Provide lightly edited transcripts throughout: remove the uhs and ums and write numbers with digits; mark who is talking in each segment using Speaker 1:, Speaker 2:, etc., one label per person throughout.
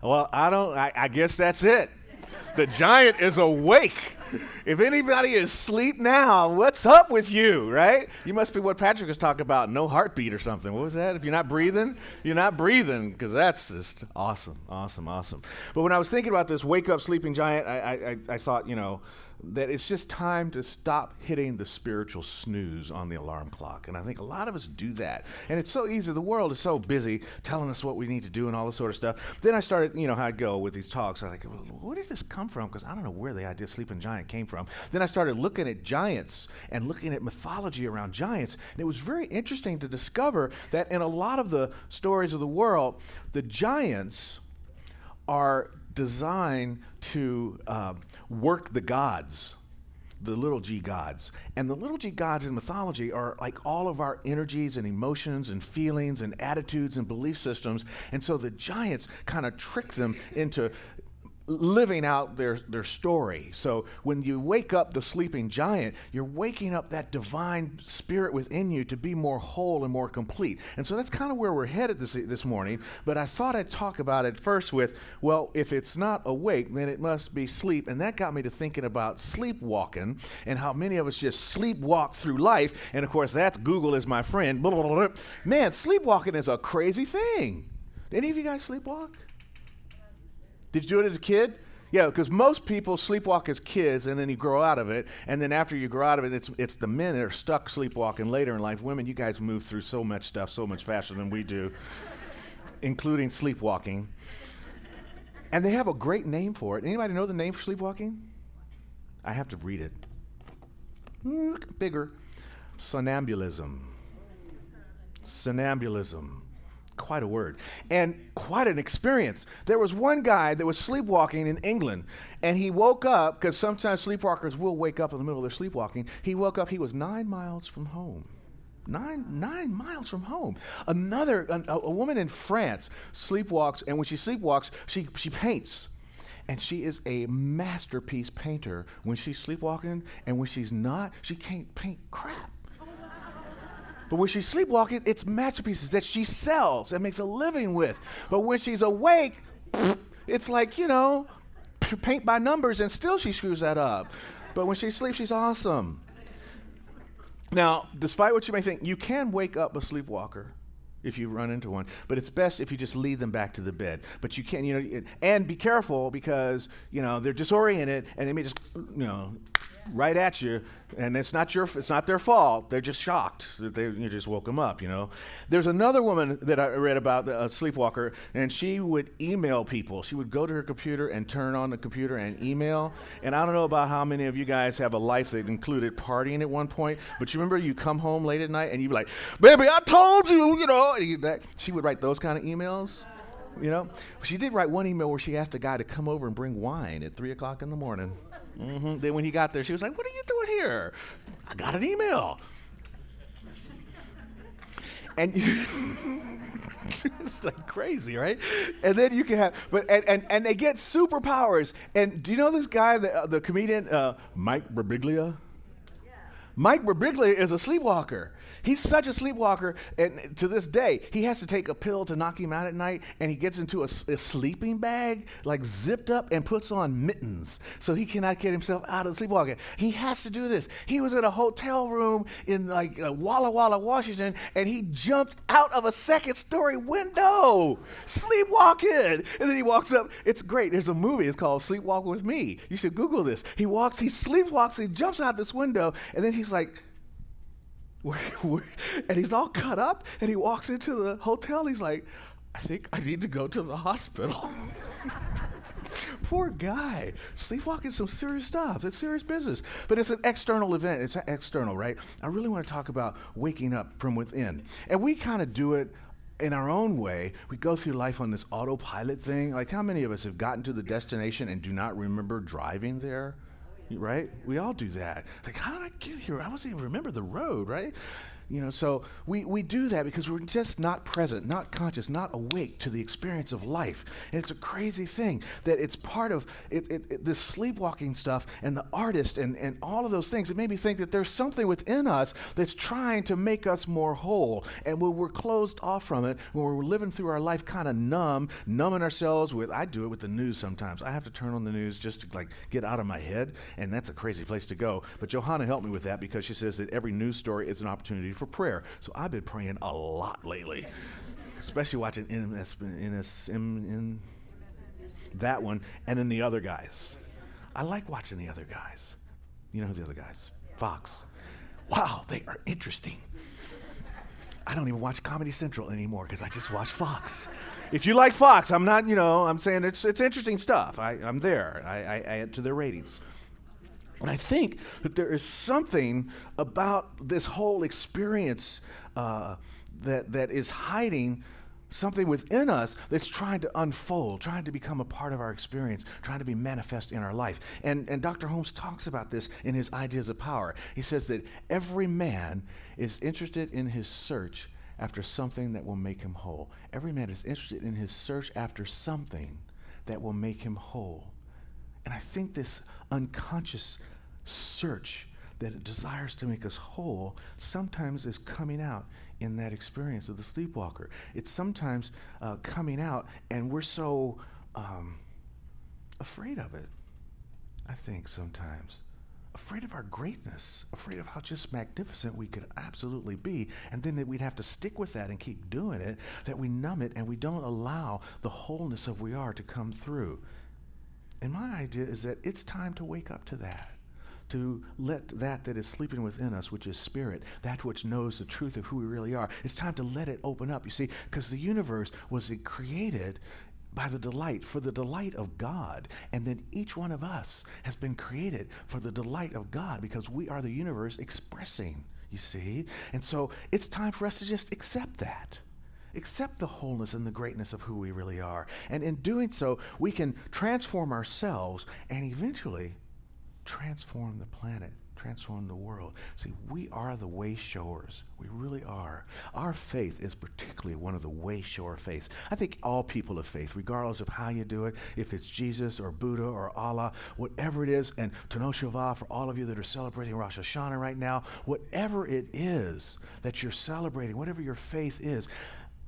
Speaker 1: Well, I guess that's it. The giant is awake. If anybody is asleep now, what's up with you, right? You must be what Patrick was talking about, no heartbeat or something. What was that? If you're not breathing, because that's just awesome. But when I was thinking about this wake up sleeping giant, I thought, that it's just time to stop hitting the spiritual snooze on the alarm clock. And I think a lot of us do that. And it's so easy. The world is so busy telling us what we need to do and all this sort of stuff. Then I started, how I go with these talks. I'm like, where did this come from? Because I don't know where the idea of sleeping giant came from. Then I started looking at giants and looking at mythology around giants. And it was very interesting to discover that in a lot of the stories of the world, the giants are designed to work the gods, the little g gods. And the little g gods in mythology are like all of our energies and emotions and feelings and attitudes and belief systems. And so the giants kind of trick them into living out their story. So when you wake up the sleeping giant, you're waking up that divine spirit within you to be more whole and more complete. And so that's kind of where we're headed this morning. But I thought I'd talk about it first with, well, if it's not awake, then it must be sleep. And that got me to thinking about sleepwalking and how many of us just sleepwalk through life. And of course, that's Google is my friend. Blah, blah, blah, blah. Man, sleepwalking is a crazy thing. Did any of you guys sleepwalk? Did you do it as a kid? Yeah, because most people sleepwalk as kids and then you grow out of it. And then after you grow out of it, it's the men that are stuck sleepwalking later in life. Women, you guys move through so much stuff so much faster than we do, including sleepwalking. And they have a great name for it. Anybody know the name for sleepwalking? I have to read it. Bigger. Somnambulism. Quite a word. And quite an experience. There was one guy that was sleepwalking in England, and he woke up, because sometimes sleepwalkers will wake up in the middle of their sleepwalking. He woke up, he was 9 miles from home. Nine miles from home. A woman in France sleepwalks, and when she sleepwalks, she paints. And she is a masterpiece painter when she's sleepwalking, and when she's not, she can't paint crap. But when she's sleepwalking, it's masterpieces that she sells and makes a living with. But when she's awake, it's like, paint by numbers, and still she screws that up. But when she sleeps, she's awesome. Now, despite what you may think, you can wake up a sleepwalker if you run into one, but it's best if you just lead them back to the bed. But you can't, and be careful because, they're disoriented and they may just, right at you, and it's not their fault. They're just shocked that you just woke them up. There's another woman that I read about, a sleepwalker, and she would email people. She would go to her computer and turn on the computer and email. And I don't know about how many of you guys have a life that included partying at one point, but you remember you come home late at night and you'd be like, "Baby, I told you," and she would write those kind of emails. She did write one email where she asked a guy to come over and bring wine at 3 o'clock in the morning. Then when he got there, she was like, "What are you doing here?" "I got an email." And it's like crazy, right? And then you can have, and they get superpowers. And do you know this guy, the comedian, Mike Birbiglia? Yeah. Mike Birbiglia is a sleepwalker. He's such a sleepwalker, and to this day, he has to take a pill to knock him out at night, and he gets into a sleeping bag, like zipped up, and puts on mittens, so he cannot get himself out of sleepwalking. He has to do this. He was in a hotel room in Walla Walla, Washington, and he jumped out of a second-story window, sleepwalking, and then he walks up. It's great. There's a movie. It's called Sleepwalk With Me. You should Google this. He sleepwalks, he jumps out this window, and then he's like, and he's all cut up, and he walks into the hotel. He's like, "I think I need to go to the hospital." Poor guy. Sleepwalking is some serious stuff. It's serious business. But it's an external event. It's external, right? I really want to talk about waking up from within. And we kind of do it in our own way. We go through life on this autopilot thing. Like, how many of us have gotten to the destination and do not remember driving there? Right? We all do that. Like, how did I get here? I wasn't even remember the road, right? So we do that because we're just not present, not conscious, not awake to the experience of life. And it's a crazy thing that it's part of this sleepwalking stuff and the artist and all of those things. It made me think that there's something within us that's trying to make us more whole. And when we're closed off from it, when we're living through our life kind of numbing ourselves with, I do it with the news sometimes. I have to turn on the news just to get out of my head, and that's a crazy place to go. But Johanna helped me with that because she says that every news story is an opportunity for prayer. So I've been praying a lot lately, especially watching that one, and then the other guys. I like watching the other guys. You know who the other guys? Fox. Wow, they are interesting. I don't even watch Comedy Central anymore because I just watch Fox. If you like Fox, I'm not, I'm saying it's interesting stuff. I'm there. I add to their ratings. And I think that there is something about this whole experience that is hiding something within us that's trying to unfold, trying to become a part of our experience, trying to be manifest in our life. And Dr. Holmes talks about this in his Ideas of Power. He says that every man is interested in his search after something that will make him whole. Every man is interested in his search after something that will make him whole. And I think this unconscious search that it desires to make us whole sometimes is coming out in that experience of the sleepwalker. It's sometimes coming out, and we're so afraid of it, I think sometimes. Afraid of our greatness, afraid of how just magnificent we could absolutely be, and then that we'd have to stick with that and keep doing it, that we numb it and we don't allow the wholeness of we are to come through. And my idea is that it's time to wake up to that, to let that is sleeping within us, which is spirit, that which knows the truth of who we really are. It's time to let it open up, you see, because the universe was created by for the delight of God. And then each one of us has been created for the delight of God because we are the universe expressing, you see. And so it's time for us to just accept that. Accept the wholeness and the greatness of who we really are. And in doing so, we can transform ourselves and eventually transform the planet, transform the world. See, we are the way showers. We really are. Our faith is particularly one of the way shower faiths. I think all people of faith, regardless of how you do it, if it's Jesus or Buddha or Allah, whatever it is, and Tano Shava for all of you that are celebrating Rosh Hashanah right now, whatever it is that you're celebrating, whatever your faith is,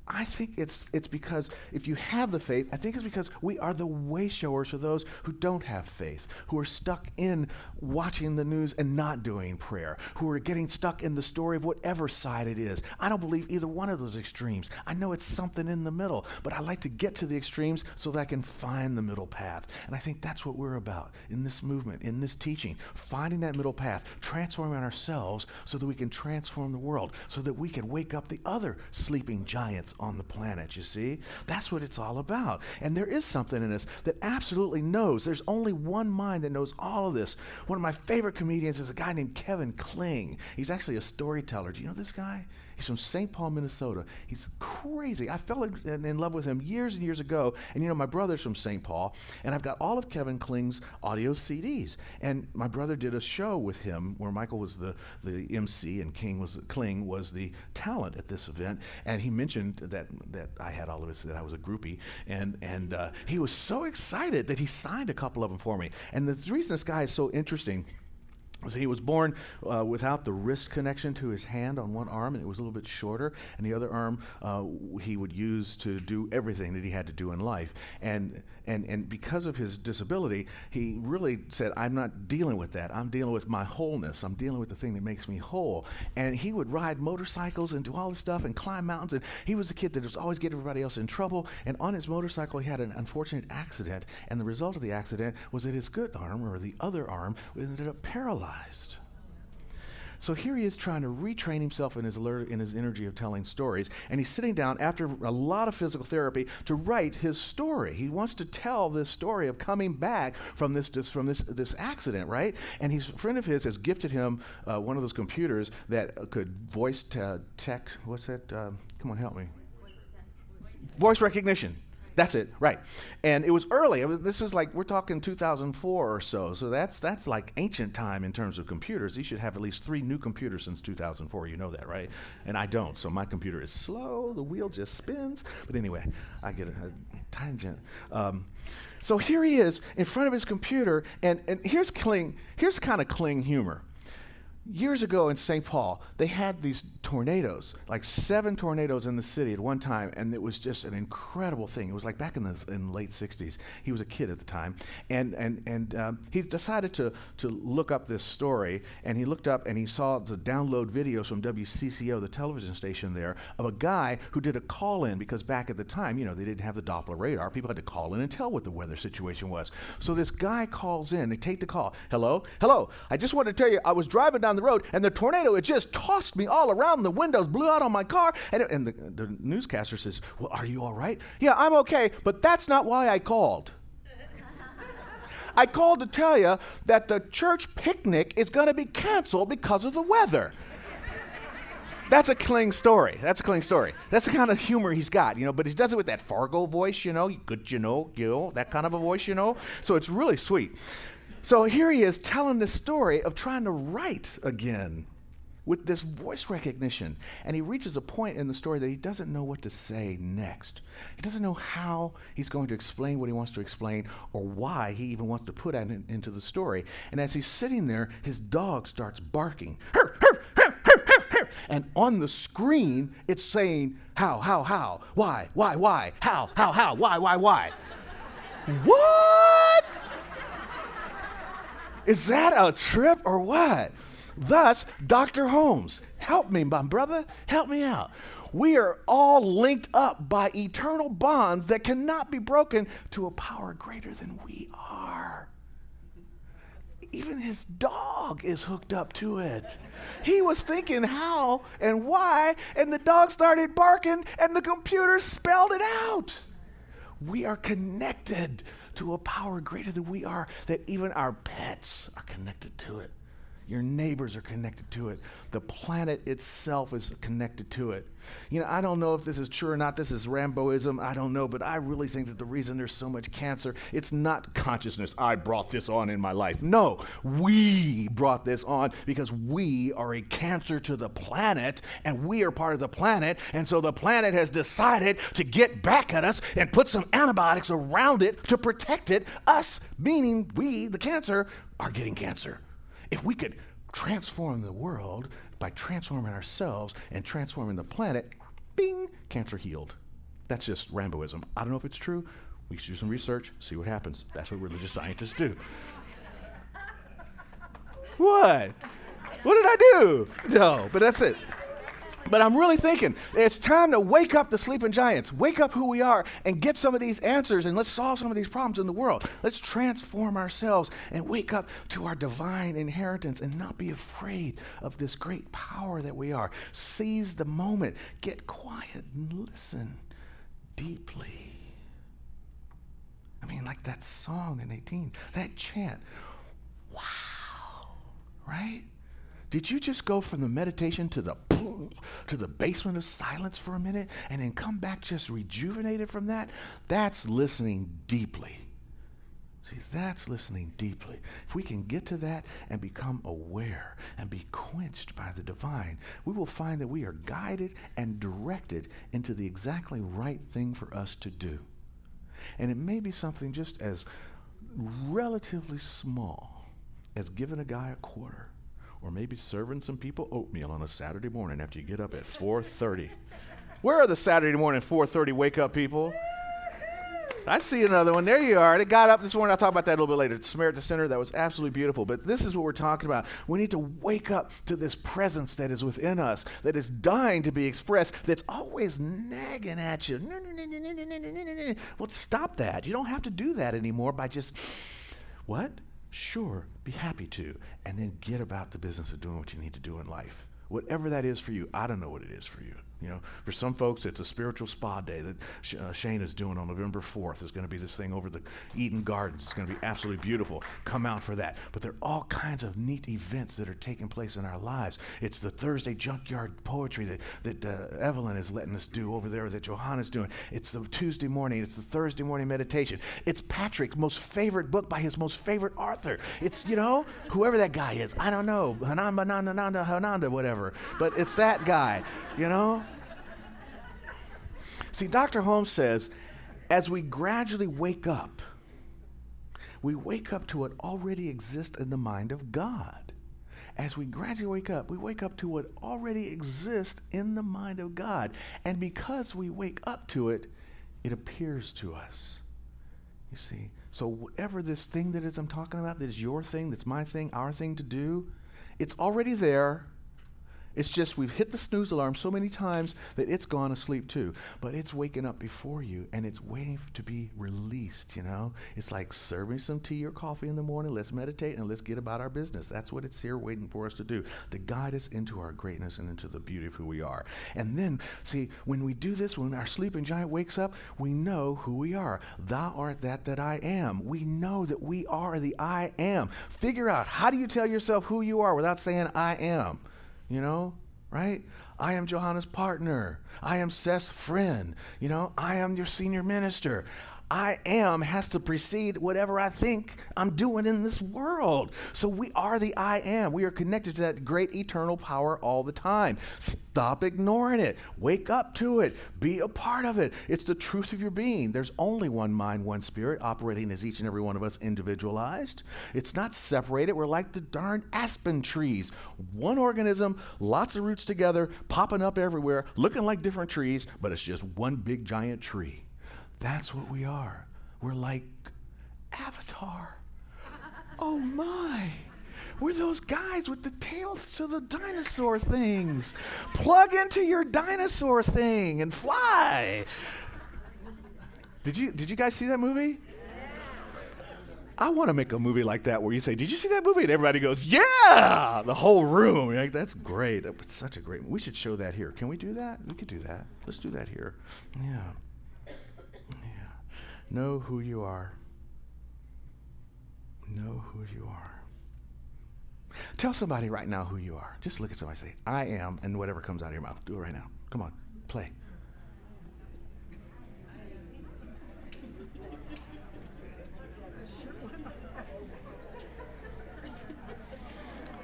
Speaker 1: I think it's because if you have the faith, I think it's because we are the way showers for those who don't have faith, who are stuck in watching the news and not doing prayer, who are getting stuck in the story of whatever side it is. I don't believe either one of those extremes. I know it's something in the middle, but I like to get to the extremes so that I can find the middle path. And I think that's what we're about in this movement, in this teaching, finding that middle path, transforming ourselves so that we can transform the world, so that we can wake up the other sleeping giants on the planet, you see? That's what it's all about. And there is something in us that absolutely knows. There's only one mind that knows all of this. One of my favorite comedians is a guy named Kevin Kling. He's actually a storyteller. Do you know this guy? He's from St. Paul, Minnesota. He's crazy. I fell in love with him years and years ago. And my brother's from St. Paul, and I've got all of Kevin Kling's audio CDs. And my brother did a show with him where Michael was the MC and Kling was the talent at this event. And he mentioned that I had all of this, that I was a groupie. And he was so excited that he signed a couple of them for me. And the reason this guy is so interesting, so he was born without the wrist connection to his hand on one arm, and it was a little bit shorter, and the other arm he would use to do everything that he had to do in life. And because of his disability, he really said, I'm not dealing with that. I'm dealing with my wholeness. I'm dealing with the thing that makes me whole. And he would ride motorcycles and do all this stuff and climb mountains, and he was a kid that was always getting everybody else in trouble. And on his motorcycle, he had an unfortunate accident, and the result of the accident was that his good arm, or the other arm, ended up paralyzed. So here he is trying to retrain himself in his energy of telling stories, and he's sitting down after a lot of physical therapy to write his story. He wants to tell this story of coming back from this accident, right? And a friend of his has gifted him one of those computers that could voice tech. What's that? Come on, help me. Voice recognition. That's it, right. And it was early. This is like, we're talking 2004 or so. So that's like ancient time in terms of computers. You should have at least 3 new computers since 2004. You know that, right? And I don't. So my computer is slow. The wheel just spins. But anyway, I get a tangent. So here he is in front of his computer. And here's kind of Kling humor. Years ago in St. Paul, they had these tornadoes, like 7 tornadoes in the city at one time, and it was just an incredible thing. It was like back in the late 60s. He was a kid at the time, and he decided to look up this story, and he looked up and he saw the download videos from WCCO, the television station there, of a guy who did a call-in, because back at the time, they didn't have the Doppler radar. People had to call in and tell what the weather situation was. So this guy calls in, they take the call. Hello, I just wanted to tell you, I was driving down the road, and the tornado, it just tossed me all around. The windows blew out on my car. And the newscaster says, well, are you all right? Yeah, I'm okay, but that's not why I called. I called to tell you that the church picnic is going to be canceled because of the weather. That's a Kling story. That's the kind of humor he's got, but he does it with that Fargo voice, good, that kind of a voice, So it's really sweet. So here he is telling the story of trying to write again with this voice recognition. And he reaches a point in the story that he doesn't know what to say next. He doesn't know how he's going to explain what he wants to explain or why he even wants to put that into the story. And as he's sitting there, his dog starts barking. Hur, hur, hur, hur, hur, hur. And on the screen, it's saying, how, why, how, why. What? Is that a trip or what? Thus, Dr. Holmes, help me, my brother, help me out. We are all linked up by eternal bonds that cannot be broken to a power greater than we are. Even his dog is hooked up to it. He was thinking how and why, and the dog started barking, and the computer spelled it out. We are connected to a power greater than we are, that even our pets are connected to it. Your neighbors are connected to it. The planet itself is connected to it. I don't know if this is true or not. This is Ramboism. I don't know, but I really think that the reason there's so much cancer, it's not consciousness. I brought this on in my life. No, we brought this on because we are a cancer to the planet, and we are part of the planet, and so the planet has decided to get back at us and put some antibiotics around it to protect it. Us, meaning we, the cancer, are getting cancer. If we could transform the world by transforming ourselves and transforming the planet, bing, cancer healed. That's just Ramboism. I don't know if it's true. We should do some research, see what happens. That's what religious scientists do. What? What did I do? No, but that's it. But I'm really thinking, it's time to wake up the sleeping giants, wake up who we are, and get some of these answers, and let's solve some of these problems in the world. Let's transform ourselves and wake up to our divine inheritance and not be afraid of this great power that we are. Seize the moment. Get quiet and listen deeply. I mean, like that song in 18, that chant. Wow, right? Did you just go from the meditation to the basement of silence for a minute and then come back just rejuvenated from that? That's listening deeply. See, that's listening deeply. If we can get to that and become aware and be quenched by the divine, we will find that we are guided and directed into the exactly right thing for us to do. And it may be something just as relatively small as giving a guy a quarter, or maybe serving some people oatmeal on a Saturday morning after you get up at 4:30. Where are the Saturday morning 4:30 wake up people? I see another one. There you are. They got up this morning. I'll talk about that a little bit later. Samaritan Center, that was absolutely beautiful. But this is what we're talking about. We need to wake up to this presence that is within us, that is dying to be expressed, that's always nagging at you. Well, stop that. You don't have to do that anymore by just, what? Sure, be happy to, and then get about the business of doing what you need to do in life. Whatever that is for you, I don't know what it is for you. You know, for some folks, it's a spiritual spa day that Shane is doing on November 4th. There's going to be this thing over the Eden Gardens. It's going to be absolutely beautiful. Come out for that. But there are all kinds of neat events that are taking place in our lives. It's the Thursday junkyard poetry that Evelyn is letting us do over there, that Johanna's doing. It's the Tuesday morning. It's the Thursday morning meditation. It's Patrick's most favorite book by his most favorite author. It's, you know, whoever that guy is. I don't know. Hananda, whatever. But it's that guy, you know? See, Dr. Holmes says, as we gradually wake up, we wake up to what already exists in the mind of God. As we gradually we wake up to what already exists in the mind of God. And because we wake up to it, it appears to us. You see, so whatever this thing that is I'm talking about, that is your thing, that's my thing, our thing to do, it's already there. It's just we've hit the snooze alarm so many times that it's gone asleep too. But it's waking up before you, and it's waiting to be released, you know? It's like serving some tea or coffee in the morning. Let's meditate and let's get about our business. That's what it's here waiting for us to do, to guide us into our greatness and into the beauty of who we are. And then, see, when we do this, when our sleeping giant wakes up, we know who we are. Thou art that I am. We know that we are the I am. Figure out, how do you tell yourself who you are without saying I am? You know, right? I am Johanna's partner. I am Seth's friend. You know, I am your senior minister. I am has to precede whatever I think I'm doing in this world. So we are the I am. We are connected to that great eternal power all the time. Stop ignoring it. Wake up to it. Be a part of it. It's the truth of your being. There's only one mind, one spirit, operating as each and every one of us individualized. It's not separated. We're like the darn aspen trees. One organism, lots of roots together, popping up everywhere, looking like different trees, but it's just one big giant tree. That's what we are. We're like Avatar. Oh my. We're those guys with the tails to the dinosaur things. Plug into your dinosaur thing and fly. Did you guys see that movie? I want to make a movie like that where you say, did you see that movie? And everybody goes, yeah! The whole room. You're like, that's great. It's such a great movie. We should show that here. Can we do that? We could do that. Let's do that here. Yeah. Know who you are. Know who you are. Tell somebody right now who you are. Just look at somebody and say, I am, and whatever comes out of your mouth. Do it right now. Come on, play.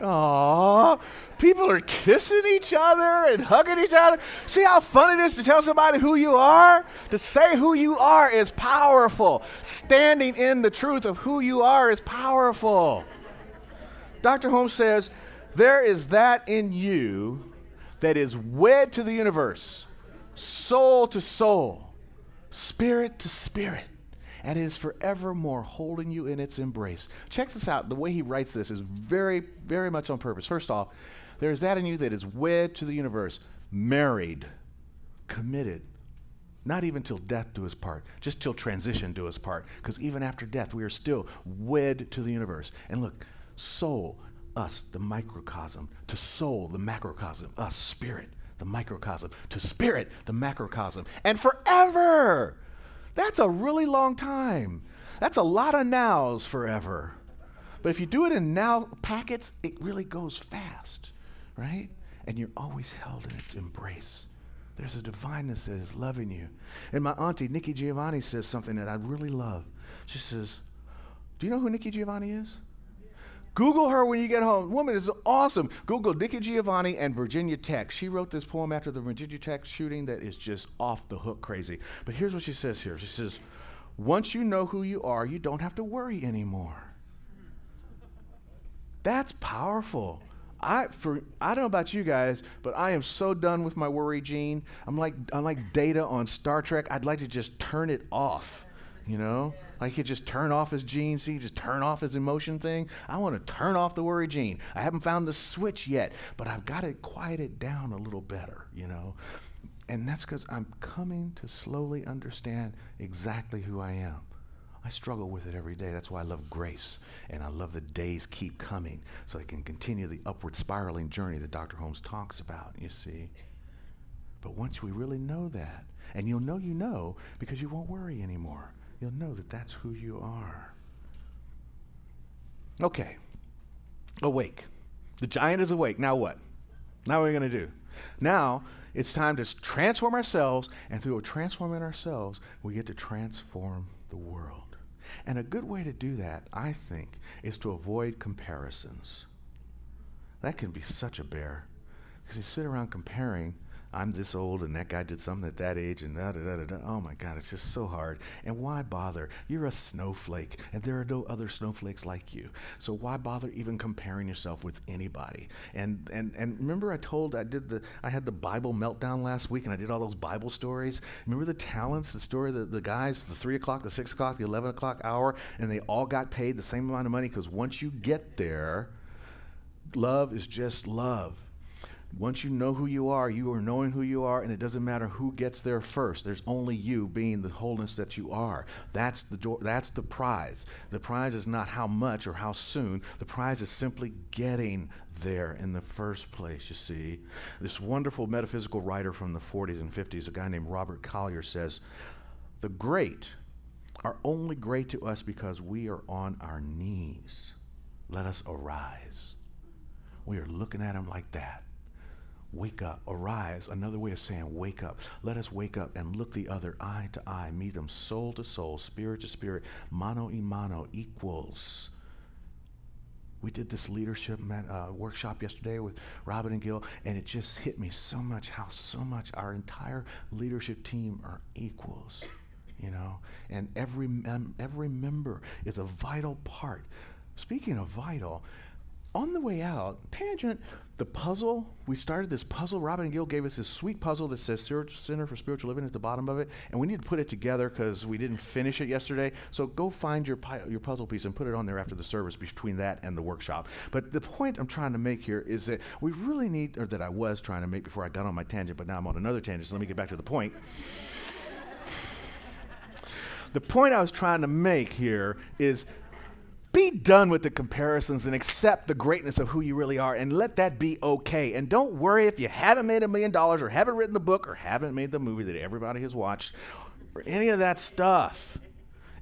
Speaker 1: Aww, people are kissing each other and hugging each other. See how fun it is to tell somebody who you are? To say who you are is powerful. Standing in the truth of who you are is powerful. Dr. Holmes says, there is that in you that is wed to the universe, soul to soul, spirit to spirit, and is forevermore holding you in its embrace. Check this out. The way he writes this is very, very much on purpose. First off, there is that in you that is wed to the universe, married, committed, not even till death do us part, just till transition do us part, because even after death, we are still wed to the universe. And look, soul, us, the microcosm, to soul, the macrocosm, us, spirit, the microcosm, to spirit, the macrocosm, and forever. That's a really long time. That's a lot of nows, forever. But if you do it in now packets, it really goes fast, right? And you're always held in its embrace. There's a divineness that is loving you. And my auntie, Nikki Giovanni, says something that I really love. She says, do you know who Nikki Giovanni is? Google her when you get home. Woman is awesome. Google Nikki Giovanni and Virginia Tech. She wrote this poem after the Virginia Tech shooting that is just off the hook crazy. But here's what she says here. She says, once you know who you are, you don't have to worry anymore. That's powerful. I don't know about you guys, but I am so done with my worry gene. I'm like Data on Star Trek. I'd like to just turn it off, you know? Like he could just turn off his gene, see, just turn off his emotion thing. I want to turn off the worry gene. I haven't found the switch yet, but I've got to quiet it down a little better, you know? And that's because I'm coming to slowly understand exactly who I am. I struggle with it every day. That's why I love grace, and I love the days keep coming so I can continue the upward spiraling journey that Dr. Holmes talks about, you see. But once we really know that, and you'll know you know because you won't worry anymore. You'll know that that's who you are. Okay, awake. The giant is awake. Now what? Now what are we going to do? Now it's time to transform ourselves, and through transforming ourselves, we get to transform the world. And a good way to do that, I think, is to avoid comparisons. That can be such a bear, because you sit around comparing. I'm this old and that guy did something at that age and da-da-da-da-da. Oh my God, it's just so hard. And why bother? You're a snowflake and there are no other snowflakes like you. So why bother even comparing yourself with anybody? And remember I had the Bible meltdown last week and I did all those Bible stories. Remember the talents, the story of the guys, the 3 o'clock, the 6 o'clock, the 11 o'clock hour, and they all got paid the same amount of money because once you get there, love is just love. Once you know who you are knowing who you are, and it doesn't matter who gets there first. There's only you being the wholeness that you are. That's the prize. The prize is not how much or how soon. The prize is simply getting there in the first place, you see. This wonderful metaphysical writer from the 40s and 50s, a guy named Robert Collier, says, "The great are only great to us because we are on our knees. Let us arise." We are looking at him like that. Wake up, arise, another way of saying wake up. Let us wake up and look the other eye to eye, meet them soul to soul, spirit to spirit, mano y mano, equals. We did this leadership workshop yesterday with Robin and Gil, and it just hit me so much how so much our entire leadership team are equals, you know, and every member is a vital part. Speaking of vital, on the way out, tangent, the puzzle, we started this puzzle. Robin and Gil gave us this sweet puzzle that says Center for Spiritual Living at the bottom of it, and we need to put it together because we didn't finish it yesterday. So go find your puzzle piece and put it on there after the service between that and the workshop. But the point I'm trying to make here is that we really need, or that I was trying to make before I got on my tangent, but now I'm on another tangent, so let me get back to the point. The point I was trying to make here is be done with the comparisons and accept the greatness of who you really are and let that be okay. And don't worry if you haven't made $1 million or haven't written the book or haven't made the movie that everybody has watched or any of that stuff.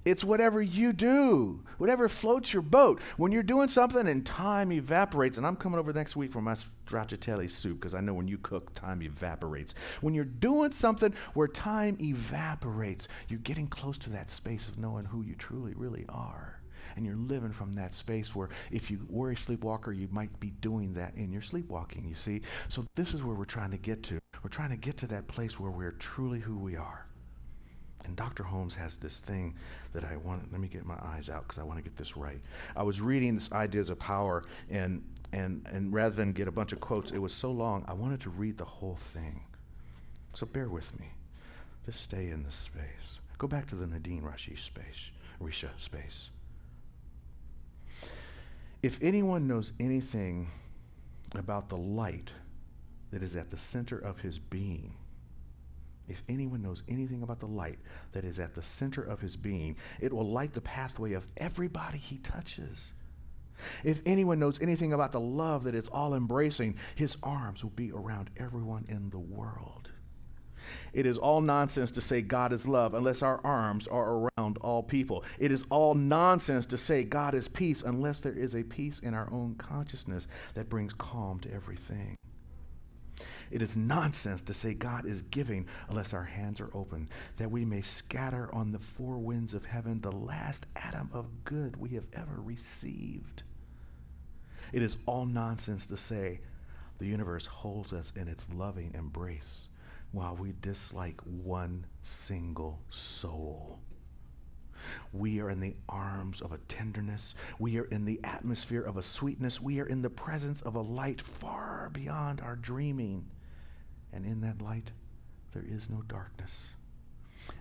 Speaker 1: It's whatever you do, whatever floats your boat. When you're doing something and time evaporates, and I'm coming over next week for my stracciatella soup because I know when you cook, time evaporates. When you're doing something where time evaporates, you're getting close to that space of knowing who you truly, really are. And you're living from that space where if you were a sleepwalker, you might be doing that in your sleepwalking, you see? So this is where we're trying to get to. We're trying to get to that place where we're truly who we are. And Dr. Holmes has this thing that I want, let me get my eyes out because I want to get this right. I was reading this Ideas of Power, and rather than get a bunch of quotes, it was so long, I wanted to read the whole thing. So bear with me. Just stay in this space. Go back to the Nadine Risha space. If anyone knows anything about the light that is at the center of his being, if anyone knows anything about the light that is at the center of his being, it will light the pathway of everybody he touches. If anyone knows anything about the love that is all-embracing, his arms will be around everyone in the world. It is all nonsense to say God is love unless our arms are around all people. It is all nonsense to say God is peace unless there is a peace in our own consciousness that brings calm to everything. It is nonsense to say God is giving unless our hands are open, that we may scatter on the four winds of heaven the last atom of good we have ever received. It is all nonsense to say the universe holds us in its loving embrace while we dislike one single soul. We are in the arms of a tenderness. We are in the atmosphere of a sweetness. We are in the presence of a light far beyond our dreaming. And in that light, there is no darkness.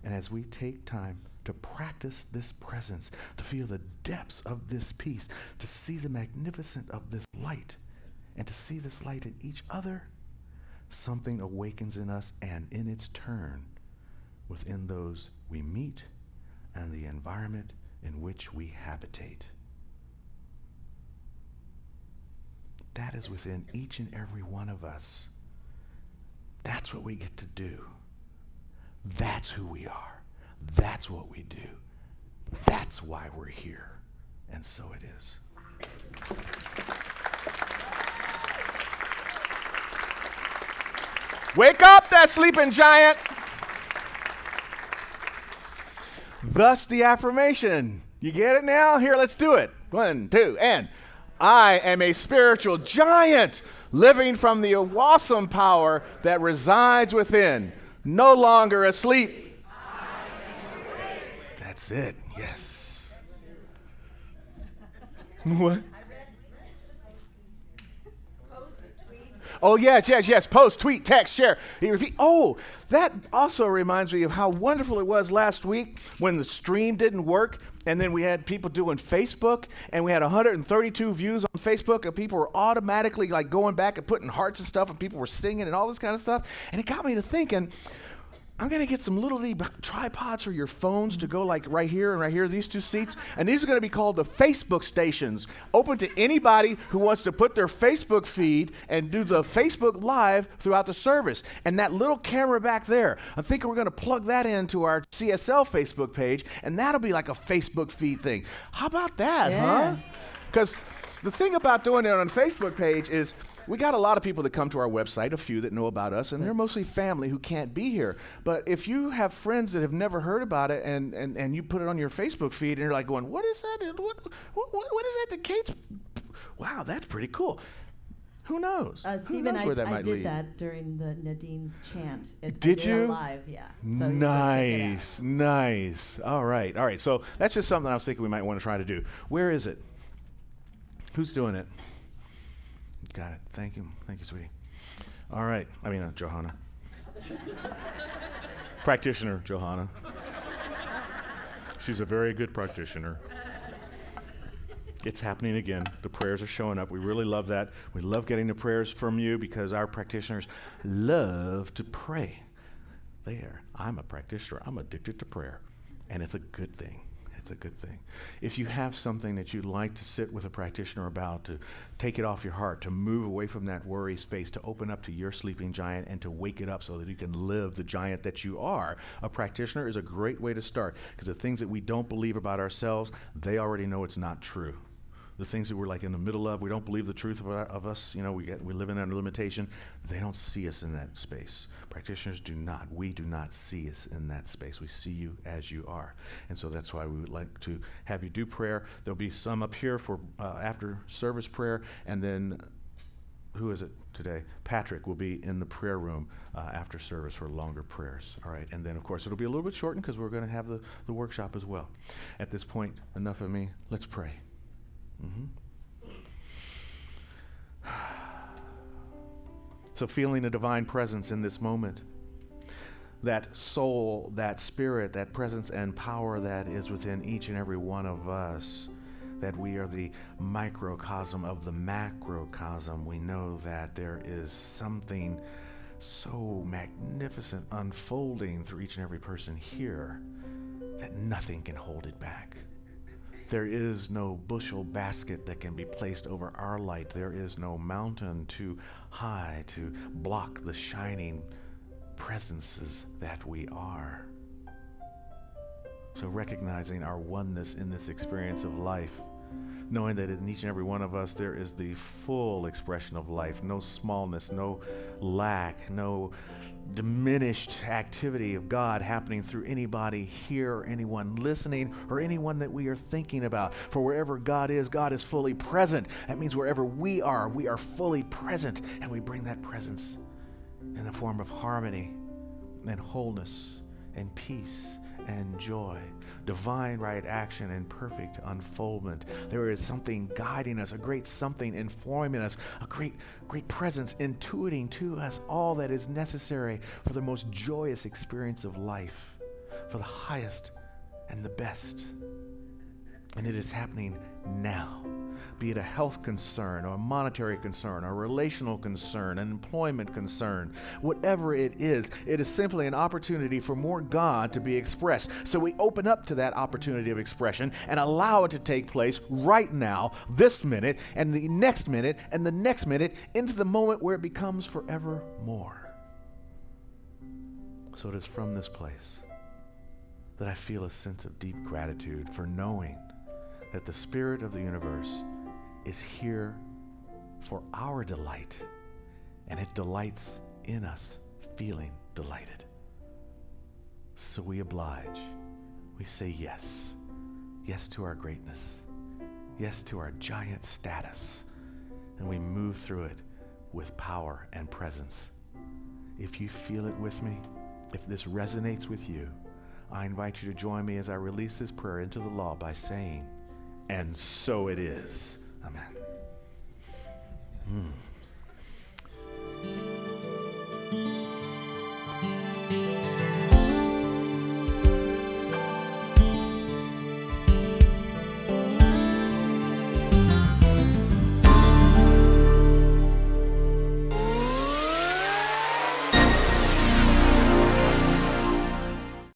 Speaker 1: And as we take time to practice this presence, to feel the depths of this peace, to see the magnificence of this light, and to see this light in each other, something awakens in us and in its turn within those we meet and the environment in which we habitate. That is within each and every one of us. That's what we get to do. That's who we are. That's what we do. That's why we're here. And so it is. Wake up, that sleeping giant. Thus the affirmation. You get it now? Here, let's do it. 1, 2, and I am a spiritual giant living from the awesome power that resides within. No longer asleep. That's it. Yes. What? Oh, yes. Post, tweet, text, share. Oh, that also reminds me of how wonderful it was last week when the stream didn't work, and then we had people doing Facebook, and we had 132 views on Facebook, and people were automatically like going back and putting hearts and stuff, and people were singing and all this kind of stuff. And it got me to thinking, I'm going to get some little tripods for your phones to go like right here, these two seats. And these are going to be called the Facebook stations, open to anybody who wants to put their Facebook feed and do the Facebook Live throughout the service. And that little camera back there, I'm thinking we're going to plug that into our CSL Facebook page, and that'll be like a Facebook feed thing. How about that, huh? Because the thing about doing it on a Facebook page is we got a lot of people that come to our website, a few that know about us, and they're mostly family who can't be here. But if you have friends that have never heard about it and you put it on your Facebook feed and you're like going, what is that? What is that that Kate's? Wow, that's pretty cool. Who knows?
Speaker 2: Stephen,
Speaker 1: where that
Speaker 2: I
Speaker 1: might
Speaker 2: did
Speaker 1: lead.
Speaker 2: that during the Nadine's chant.
Speaker 1: Did you?
Speaker 2: Live, yeah. So
Speaker 1: Nice. All right. So that's just something I was thinking we might want to try to do. Where is it? Who's doing it? Got it. Thank you, sweetie. All right. Johanna. Practitioner, Johanna. She's a very good practitioner. It's happening again. The prayers are showing up. We really love that. We love getting the prayers from you because our practitioners love to pray. I'm a practitioner. I'm addicted to prayer. And it's a good thing. It's a good thing. If you have something that you'd like to sit with a practitioner about, to take it off your heart, to move away from that worry space, to open up to your sleeping giant and to wake it up so that you can live the giant that you are, a practitioner is a great way to start, because the things that we don't believe about ourselves, they already know it's not true. The things that we're like in the middle of, we don't believe the truth of us, we live in that limitation, they don't see us in that space. Practitioners do not. We do not see us in that space. We see you as you are. And so that's why we would like to have you do prayer. There'll be some up here for after service prayer, and then, who is it today? Patrick will be in the prayer room after service for longer prayers. All right, and then of course it'll be a little bit shortened because we're going to have the workshop as well. At this point, enough of me. Let's pray. So feeling a divine presence in this moment, that soul, that spirit, that presence and power that is within each and every one of us, that we are the microcosm of the macrocosm. We know that there is something so magnificent unfolding through each and every person here that nothing can hold it back. There is no bushel basket that can be placed over our light. There is no mountain too high to block the shining presences that we are. So recognizing our oneness in this experience of life, knowing that in each and every one of us there is the full expression of life, no smallness, no lack, no diminished activity of God happening through anybody here or anyone listening or anyone that we are thinking about. For wherever God is fully present. That means wherever we are fully present, and we bring that presence in the form of harmony and wholeness and peace and joy, divine right action and perfect unfoldment. There is something guiding us, a great something informing us, a great presence intuiting to us all that is necessary for the most joyous experience of life, for the highest and the best. And it is happening now. Be it a health concern or a monetary concern or a relational concern, an employment concern, whatever it is simply an opportunity for more God to be expressed. So we open up to that opportunity of expression and allow it to take place right now, this minute, and the next minute, and the next minute, into the moment where it becomes forevermore. So it is from this place that I feel a sense of deep gratitude for knowing that the Spirit of the universe is here for our delight, and it delights in us feeling delighted. So we oblige. We say yes. Yes to our greatness. Yes to our giant status. And we move through it with power and presence. If you feel it with me, if this resonates with you, I invite you to join me as I release this prayer into the law by saying, and so it is. Amen.